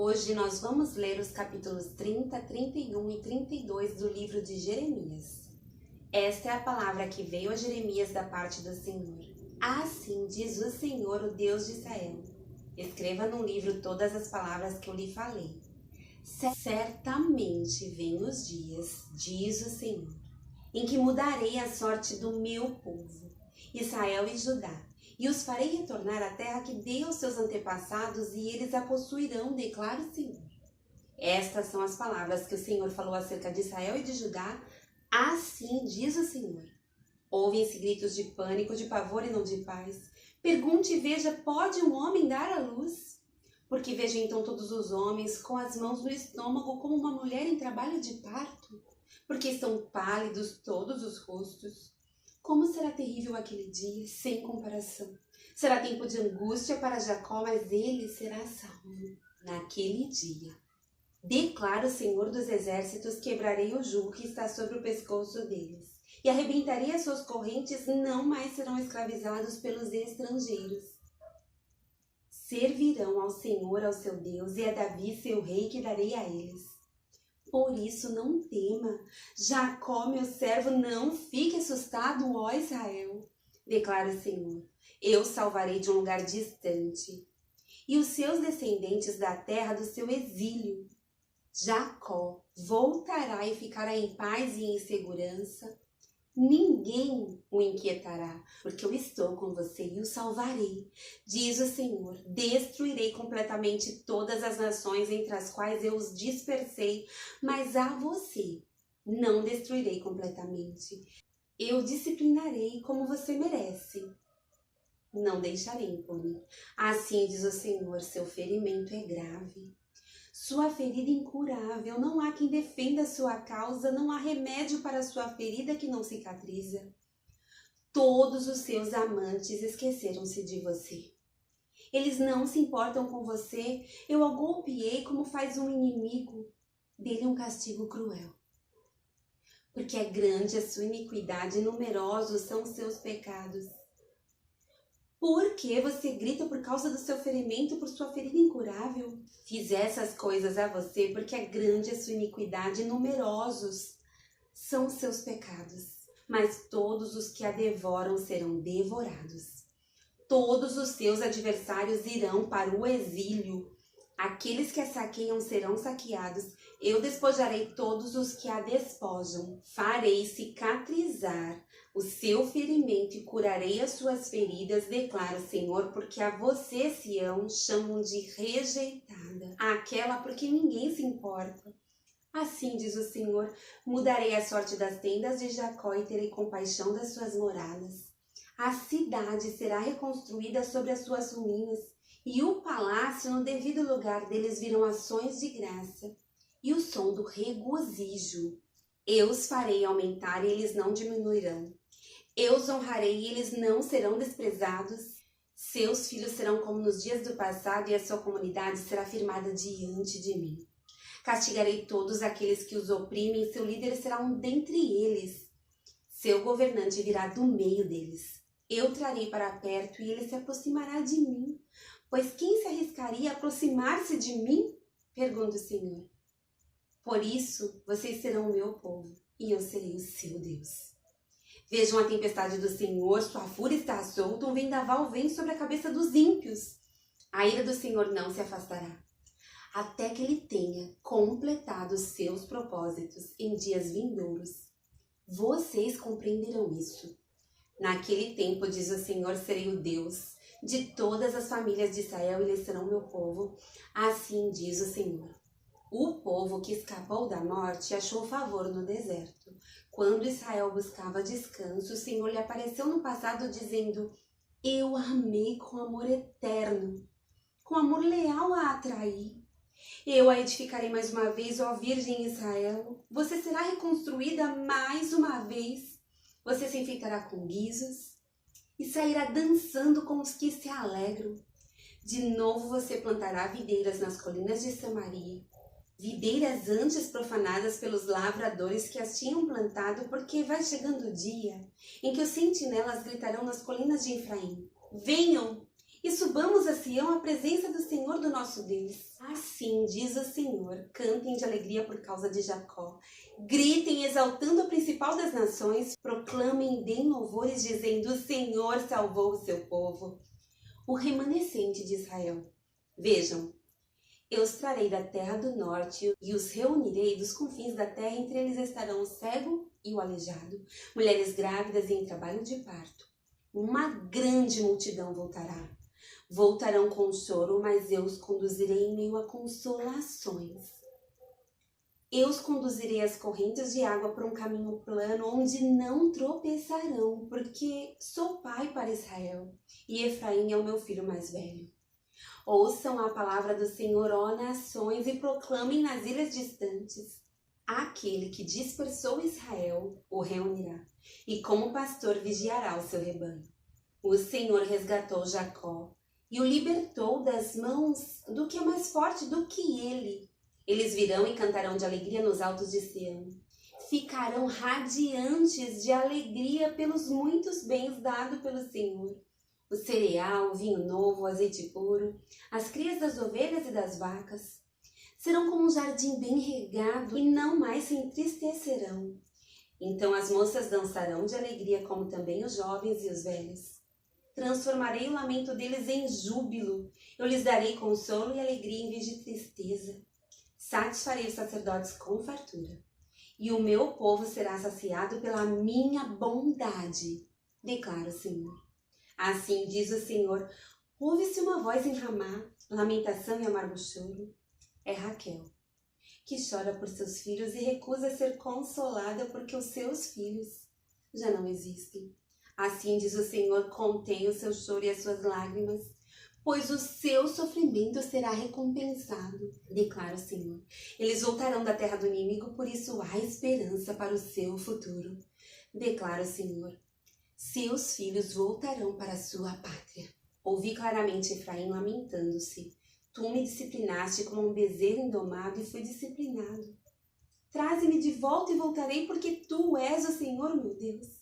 Hoje nós vamos ler os capítulos 30, 31 e 32 do livro de Jeremias. Esta é a palavra que veio a Jeremias da parte do Senhor. Assim diz o Senhor, o Deus de Israel. Escreva num livro todas as palavras que eu lhe falei. Certamente vêm os dias, diz o Senhor, em que mudarei a sorte do meu povo, Israel e Judá, e os farei retornar à terra que dei aos seus antepassados, e eles a possuirão, declara o Senhor. Estas são as palavras que o Senhor falou acerca de Israel e de Judá. Assim diz o Senhor. Ouvem-se gritos de pânico, de pavor e não de paz. Pergunte e veja, pode um homem dar à luz? Porque vejo então todos os homens com as mãos no estômago como uma mulher em trabalho de parto. Porque estão pálidos todos os rostos. Como será terrível aquele dia, sem comparação. Será tempo de angústia para Jacó, mas ele será salvo naquele dia. Declara o Senhor dos Exércitos, quebrarei o jugo que está sobre o pescoço deles, e arrebentarei as suas correntes, não mais serão escravizados pelos estrangeiros. Servirão ao Senhor, ao seu Deus, e a Davi, seu rei, que darei a eles. Por isso não tema, Jacó, meu servo, não fique assustado, ó Israel, declara o Senhor. Eu salvarei de um lugar distante, e os seus descendentes da terra do seu exílio. Jacó voltará e ficará em paz e em segurança. Ninguém o inquietará, porque eu estou com você e o salvarei, diz o Senhor. Destruirei completamente todas as nações entre as quais eu os dispersei, mas a você não destruirei completamente. Eu disciplinarei como você merece. Não deixarei impune. Assim diz o Senhor, seu ferimento é grave. Sua ferida incurável, não há quem defenda a sua causa, não há remédio para a sua ferida que não cicatriza. Todos os seus amantes esqueceram-se de você. Eles não se importam com você, eu o golpeei como faz um inimigo, dele um castigo cruel. Porque é grande a sua iniquidade, numerosos são os seus pecados. Por que você grita por causa do seu ferimento, por sua ferida incurável? Fiz essas coisas a você porque é grande a sua iniquidade, numerosos são os seus pecados. Mas todos os que a devoram serão devorados. Todos os seus adversários irão para o exílio. Aqueles que a saqueiam serão saqueados. Eu despojarei todos os que a despojam. Farei cicatrizar o seu ferimento e curarei as suas feridas, declara o Senhor, porque a você, Sião, chamam de rejeitada, aquela porque ninguém se importa. Assim diz o Senhor, mudarei a sorte das tendas de Jacó e terei compaixão das suas moradas. A cidade será reconstruída sobre as suas ruínas, e o palácio no devido lugar deles virão ações de graça, e o som do regozijo. Eu os farei aumentar e eles não diminuirão. Eu os honrarei e eles não serão desprezados. Seus filhos serão como nos dias do passado e a sua comunidade será firmada diante de mim. Castigarei todos aqueles que os oprimem, seu líder será um dentre eles. Seu governante virá do meio deles. Eu trarei para perto e ele se aproximará de mim. Pois quem se arriscaria a aproximar-se de mim? Pergunta o Senhor. Por isso, vocês serão o meu povo e eu serei o seu Deus. Vejam a tempestade do Senhor, sua fúria está solta, um vendaval vem sobre a cabeça dos ímpios. A ira do Senhor não se afastará, até que ele tenha completado os seus propósitos em dias vindouros. Vocês compreenderão isso. Naquele tempo, diz o Senhor, serei o Deus de todas as famílias de Israel e eles serão meu povo. Assim diz o Senhor. O povo que escapou da morte achou favor no deserto. Quando Israel buscava descanso, o Senhor lhe apareceu no passado dizendo: eu a amei com amor eterno, com amor leal a atraí. Eu a edificarei mais uma vez, ó Virgem Israel. Você será reconstruída mais uma vez. Você se enfeitará com guizos e sairá dançando com os que se alegram. De novo você plantará videiras nas colinas de Samaria. Videiras antes profanadas pelos lavradores que as tinham plantado, porque vai chegando o dia em que os sentinelas gritarão nas colinas de Efraim: venham e subamos a Sião à presença do Senhor do nosso Deus. Assim diz o Senhor, cantem de alegria por causa de Jacó, gritem exaltando o principal das nações, proclamem e deem louvores dizendo: o Senhor salvou o seu povo, o remanescente de Israel. Vejam, eu os trarei da terra do norte e os reunirei dos confins da terra, entre eles estarão o cego e o aleijado, mulheres grávidas e em trabalho de parto. Uma grande multidão voltará. Voltarão com choro, mas eu os conduzirei em meio a consolações. Eu os conduzirei às correntes de água por um caminho plano, onde não tropeçarão, porque sou pai para Israel, e Efraim é o meu filho mais velho. Ouçam a palavra do Senhor, ó nações, e proclamem nas ilhas distantes. Aquele que dispersou Israel o reunirá, e como pastor vigiará o seu rebanho. O Senhor resgatou Jacó e o libertou das mãos do que é mais forte do que ele. Eles virão e cantarão de alegria nos altos de Sião. Ficarão radiantes de alegria pelos muitos bens dados pelo Senhor. O cereal, o vinho novo, o azeite puro, as crias das ovelhas e das vacas serão como um jardim bem regado e não mais se entristecerão. Então as moças dançarão de alegria, como também os jovens e os velhos. Transformarei o lamento deles em júbilo. Eu lhes darei consolo e alegria em vez de tristeza. Satisfarei os sacerdotes com fartura, e o meu povo será saciado pela minha bondade, declara o Senhor. Assim diz o Senhor: ouve-se uma voz em Ramá, lamentação e amargo choro. É Raquel, que chora por seus filhos e recusa ser consolada porque os seus filhos já não existem. Assim diz o Senhor: contém o seu choro e as suas lágrimas, pois o seu sofrimento será recompensado, declara o Senhor. Eles voltarão da terra do inimigo, por isso há esperança para o seu futuro, declara o Senhor. Seus filhos voltarão para a sua pátria. Ouvi claramente Efraim lamentando-se. Tu me disciplinaste como um bezerro indomado e fui disciplinado. Traze-me de volta e voltarei, porque tu és o Senhor, meu Deus.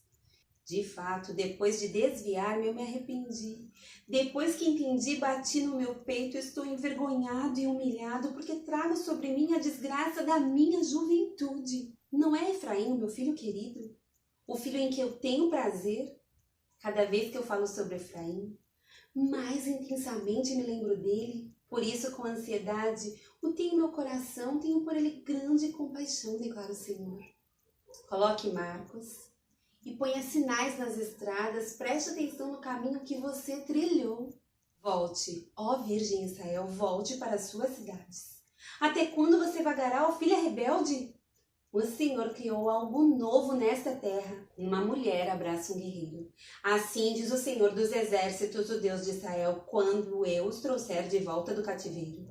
De fato, depois de desviar-me, eu me arrependi. Depois que entendi, bati no meu peito. Estou envergonhado e humilhado, porque trago sobre mim a desgraça da minha juventude. Não é Efraim, o meu filho querido? O filho em que eu tenho prazer? Cada vez que eu falo sobre Efraim, mais intensamente me lembro dele. Por isso, com ansiedade, o tenho em meu coração, tenho por ele grande compaixão, declara o Senhor. Coloque marcos e ponha sinais nas estradas, preste atenção no caminho que você trilhou. Volte, ó Virgem Israel, volte para as suas cidades. Até quando você vagará, ó filha rebelde? O Senhor criou algo novo nesta terra. Uma mulher abraça um guerreiro. Assim diz o Senhor dos exércitos, o Deus de Israel, quando eu os trouxer de volta do cativeiro.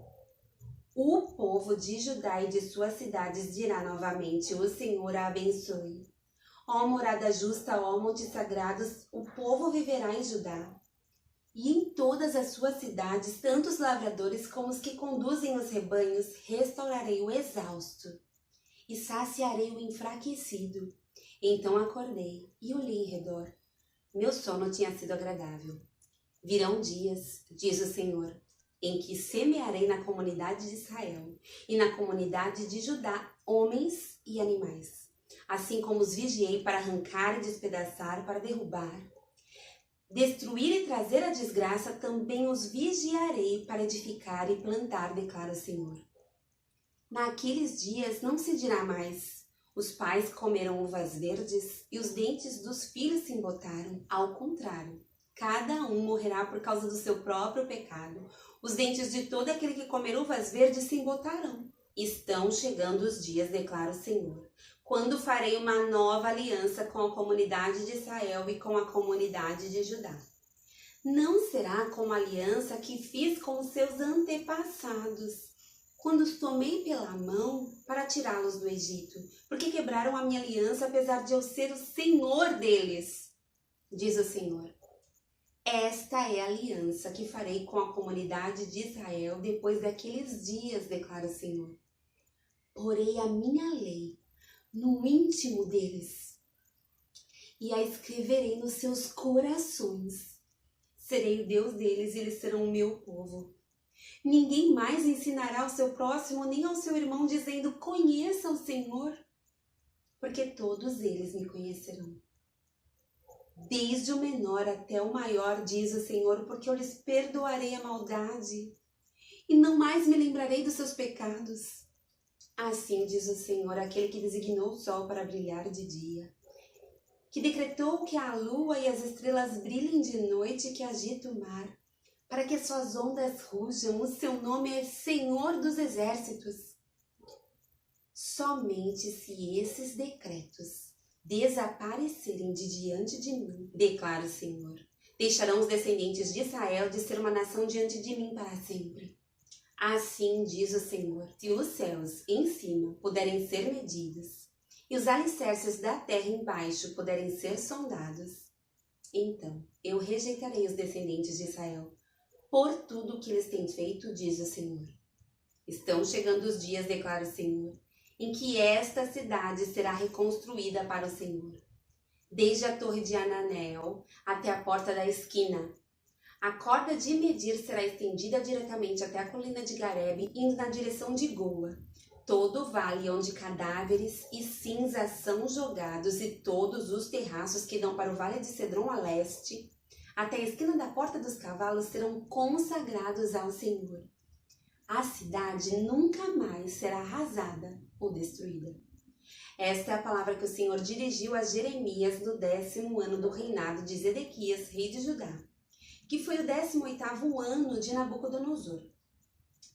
O povo de Judá e de suas cidades dirá novamente: o Senhor a abençoe. Ó morada justa, ó montes sagrados, o povo viverá em Judá. E em todas as suas cidades, tanto os lavradores como os que conduzem os rebanhos, restaurarei o exausto e saciarei o enfraquecido. Então acordei e olhei em redor. Meu sono tinha sido agradável. Virão dias, diz o Senhor, em que semearei na comunidade de Israel e na comunidade de Judá homens e animais. Assim como os vigiei para arrancar e despedaçar, para derrubar, destruir e trazer a desgraça, também os vigiarei para edificar e plantar, declara o Senhor. Naqueles dias não se dirá mais: os pais comeram uvas verdes e os dentes dos filhos se embotaram. Ao contrário, cada um morrerá por causa do seu próprio pecado. Os dentes de todo aquele que comer uvas verdes se embotarão. Estão chegando os dias, declara o Senhor, quando farei uma nova aliança com a comunidade de Israel e com a comunidade de Judá. Não será como a aliança que fiz com os seus antepassados, quando os tomei pela mão para tirá-los do Egito, porque quebraram a minha aliança, apesar de eu ser o Senhor deles, diz o Senhor. Esta é a aliança que farei com a comunidade de Israel depois daqueles dias, declara o Senhor. Porei a minha lei no íntimo deles e a escreverei nos seus corações. Serei o Deus deles e eles serão o meu povo. Ninguém mais ensinará ao seu próximo nem ao seu irmão dizendo: conheça o Senhor, porque todos eles me conhecerão. Desde o menor até o maior, diz o Senhor, porque eu lhes perdoarei a maldade e não mais me lembrarei dos seus pecados. Assim diz o Senhor, aquele que designou o sol para brilhar de dia, que decretou que a lua e as estrelas brilhem de noite, que agita o mar, para que suas ondas rujam. O seu nome é Senhor dos Exércitos. Somente se esses decretos desaparecerem de diante de mim, declara o Senhor, deixarão os descendentes de Israel de ser uma nação diante de mim para sempre. Assim diz o Senhor, se os céus em cima puderem ser medidos e os alicerces da terra embaixo puderem ser sondados, então eu rejeitarei os descendentes de Israel por tudo o que eles têm feito, diz o Senhor. Estão chegando os dias, declara o Senhor, em que esta cidade será reconstruída para o Senhor, desde a torre de Ananel até a porta da esquina. A corda de medir será estendida diretamente até a colina de Garebe, indo na direção de Goa. Todo o vale onde cadáveres e cinzas são jogados e todos os terraços que dão para o vale de Cedron a leste, até a esquina da porta dos cavalos, serão consagrados ao Senhor. A cidade nunca mais será arrasada ou destruída. Esta é a palavra que o Senhor dirigiu a Jeremias no 10º ano do reinado de Zedequias, rei de Judá, que foi o 18º ano de Nabucodonosor.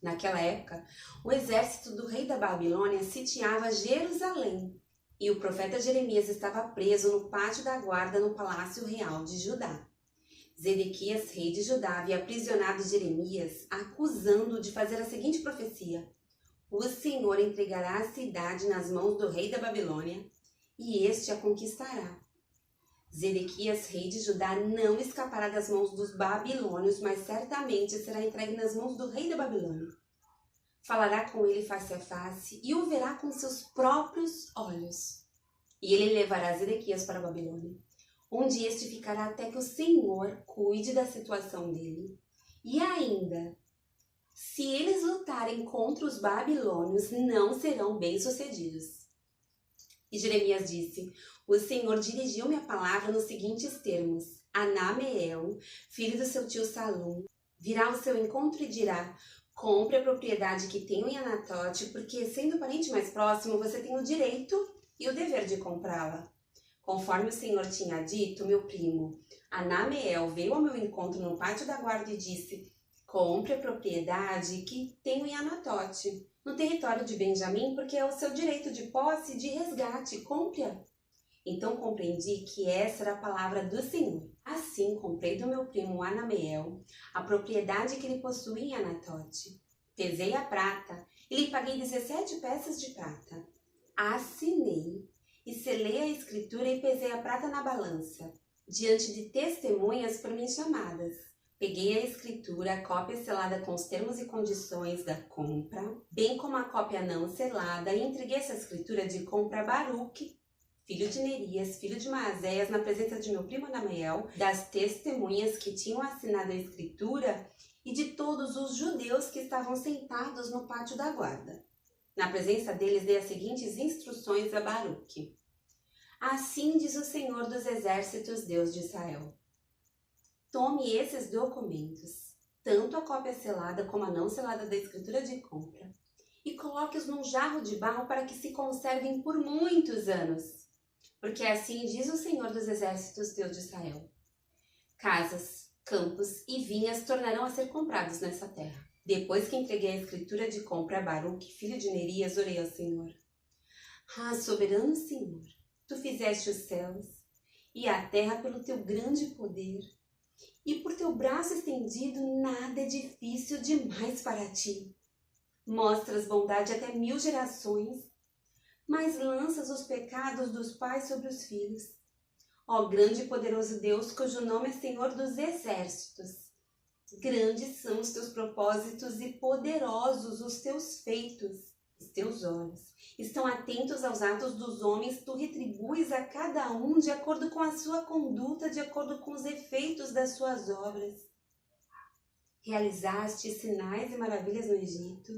Naquela época, o exército do rei da Babilônia sitiava Jerusalém e o profeta Jeremias estava preso no pátio da guarda no palácio real de Judá. Zedequias, rei de Judá, havia aprisionado Jeremias, acusando-o de fazer a seguinte profecia: o Senhor entregará a cidade nas mãos do rei da Babilônia e este a conquistará. Zedequias, rei de Judá, não escapará das mãos dos babilônios, mas certamente será entregue nas mãos do rei da Babilônia. Falará com ele face a face e o verá com seus próprios olhos. E ele levará Zedequias para a Babilônia, onde este ficará até que o Senhor cuide da situação dele. E ainda, se eles lutarem contra os babilônios, não serão bem-sucedidos. E Jeremias disse: o Senhor dirigiu-me a palavra nos seguintes termos: Anameel, filho do seu tio Salum, virá ao seu encontro e dirá: compre a propriedade que tenho em Anatote, porque, sendo o parente mais próximo, você tem o direito e o dever de comprá-la. Conforme o Senhor tinha dito, meu primo Anameel veio ao meu encontro no pátio da guarda e disse: compre a propriedade que tenho em Anatote, no território de Benjamim, porque é o seu direito de posse e de resgate. Compre-a. Então compreendi que essa era a palavra do Senhor. Assim comprei do meu primo Anameel a propriedade que ele possuía em Anatote. Pesei a prata e lhe paguei 17 peças de prata. Assinei e selei a escritura e pesei a prata na balança, diante de testemunhas por mim chamadas. Peguei a escritura, a cópia selada com os termos e condições da compra, bem como a cópia não selada, e entreguei essa escritura de compra a Baruque, filho de Nerias, filho de Maazéias, na presença de meu primo Anameel, das testemunhas que tinham assinado a escritura e de todos os judeus que estavam sentados no pátio da guarda. Na presença deles dei as seguintes instruções a Baruque: assim diz o Senhor dos Exércitos, Deus de Israel: tome esses documentos, tanto a cópia selada como a não selada da escritura de compra, e coloque-os num jarro de barro para que se conservem por muitos anos. Porque assim diz o Senhor dos Exércitos, Deus de Israel: casas, campos e vinhas tornarão a ser comprados nessa terra. Depois que entreguei a escritura de compra a Baruque, filho de Nerias, orei ao Senhor: ah, soberano Senhor, tu fizeste os céus e a terra pelo teu grande poder, e por teu braço estendido nada é difícil demais para ti. Mostras bondade até 1000 gerações, mas lanças os pecados dos pais sobre os filhos. Ó grande e poderoso Deus, cujo nome é Senhor dos Exércitos, grandes são os teus propósitos e poderosos os teus feitos. Os teus olhos estão atentos aos atos dos homens, tu retribuis a cada um de acordo com a sua conduta, de acordo com os efeitos das suas obras. Realizaste sinais e maravilhas no Egito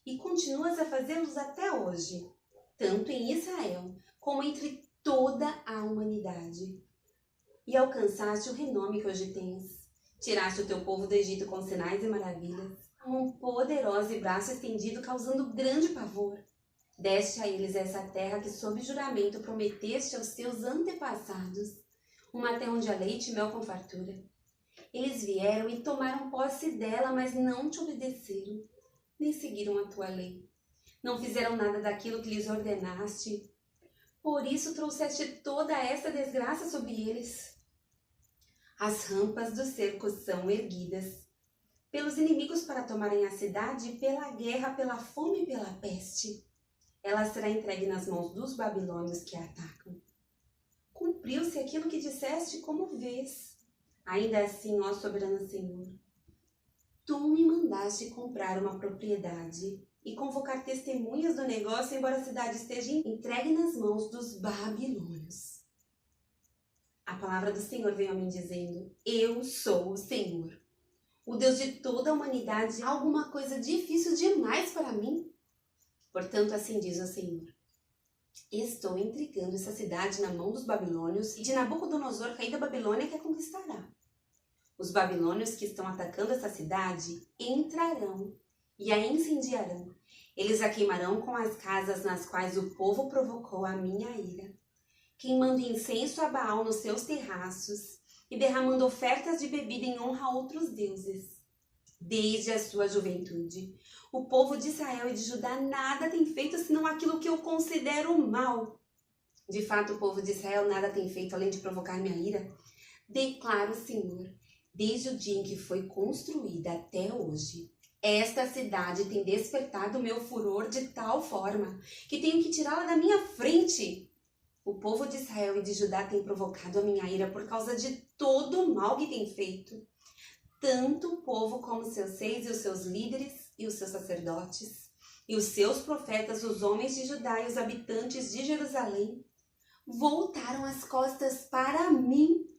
e continuas a fazê-los até hoje, tanto em Israel como entre toda a humanidade. E alcançaste o renome que hoje tens. Tiraste o teu povo do Egito com sinais e maravilhas, com um poderoso e braço estendido, causando grande pavor. Deste a eles essa terra que sob juramento prometeste aos teus antepassados, uma terra onde há leite e mel com fartura. Eles vieram e tomaram posse dela, mas não te obedeceram, nem seguiram a tua lei. Não fizeram nada daquilo que lhes ordenaste. Por isso trouxeste toda essa desgraça sobre eles. As rampas do cerco são erguidas pelos inimigos para tomarem a cidade, pela guerra, pela fome e pela peste. Ela será entregue nas mãos dos babilônios que a atacam. Cumpriu-se aquilo que disseste, como vês. Ainda assim, ó soberano Senhor, tu me mandaste comprar uma propriedade e convocar testemunhas do negócio, embora a cidade esteja entregue nas mãos dos babilônios. A palavra do Senhor veio a mim dizendo: eu sou o Senhor, o Deus de toda a humanidade. Há alguma coisa difícil demais para mim? Portanto, assim diz o Senhor: estou entregando essa cidade na mão dos babilônios, e de Nabucodonosor, rei da Babilônia, que a conquistará. Os babilônios que estão atacando essa cidade entrarão e a incendiarão. Eles a queimarão com as casas nas quais o povo provocou a minha ira, queimando incenso a Baal nos seus terraços e derramando ofertas de bebida em honra a outros deuses. Desde a sua juventude, o povo de Israel e de Judá nada tem feito senão aquilo que eu considero mal. De fato, o povo de Israel nada tem feito além de provocar minha ira. Declara o Senhor, desde o dia em que foi construída até hoje, esta cidade tem despertado o meu furor de tal forma que tenho que tirá-la da minha frente. O povo de Israel e de Judá tem provocado a minha ira por causa de todo o mal que tem feito. Tanto o povo como seus reis e os seus líderes e os seus sacerdotes, e os seus profetas, os homens de Judá e os habitantes de Jerusalém, voltaram as costas para mim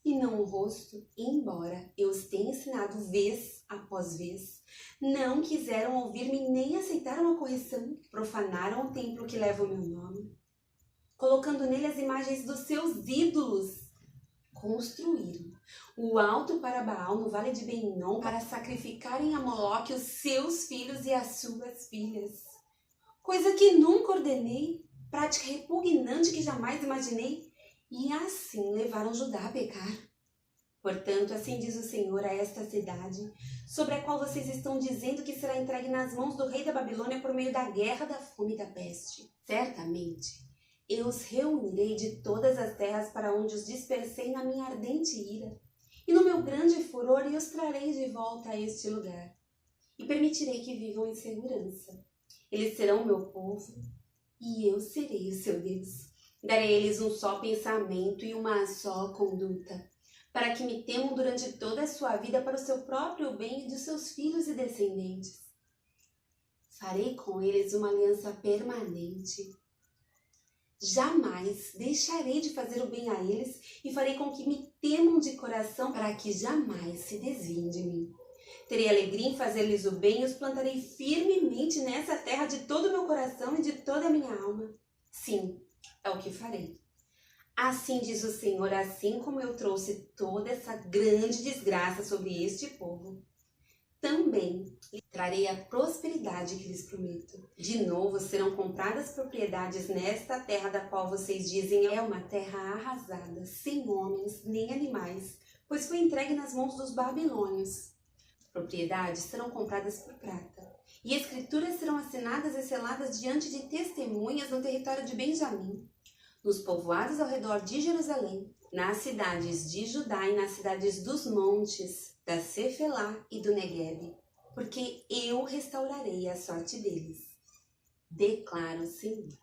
e não o rosto, embora eu os tenha ensinado vez após vez. Não quiseram ouvir-me nem aceitaram a correção, profanaram o templo que leva o meu nome, colocando nele as imagens dos seus ídolos. Construíram o alto para Baal no vale de Ben-Hinom para sacrificarem a Moloque os seus filhos e as suas filhas. Coisa que nunca ordenei, prática repugnante que jamais imaginei, e assim levaram Judá a pecar. Portanto, assim diz o Senhor a esta cidade, sobre a qual vocês estão dizendo que será entregue nas mãos do rei da Babilônia por meio da guerra, da fome e da peste. Certamente, eu os reunirei de todas as terras para onde os dispersei na minha ardente ira, e no meu grande furor e os trarei de volta a este lugar, e permitirei que vivam em segurança. Eles serão o meu povo, e eu serei o seu Deus. Darei a eles um só pensamento e uma só conduta, para que me temam durante toda a sua vida para o seu próprio bem e de seus filhos e descendentes. Farei com eles uma aliança permanente. Jamais deixarei de fazer o bem a eles e farei com que me temam de coração para que jamais se desviem de mim. Terei alegria em fazer-lhes o bem e os plantarei firmemente nessa terra de todo o meu coração e de toda a minha alma. Sim, é o que farei. Assim diz o Senhor, assim como eu trouxe toda essa grande desgraça sobre este povo, também trarei a prosperidade que lhes prometo. De novo serão compradas propriedades nesta terra da qual vocês dizem é uma terra arrasada, sem homens nem animais, pois foi entregue nas mãos dos babilônios. Propriedades serão compradas por prata, e escrituras serão assinadas e seladas diante de testemunhas no território de Benjamim, nos povoados ao redor de Jerusalém, nas cidades de Judá e nas cidades dos montes, da Cefelá e do Neguebe, porque eu restaurarei a sorte deles, declara o Senhor.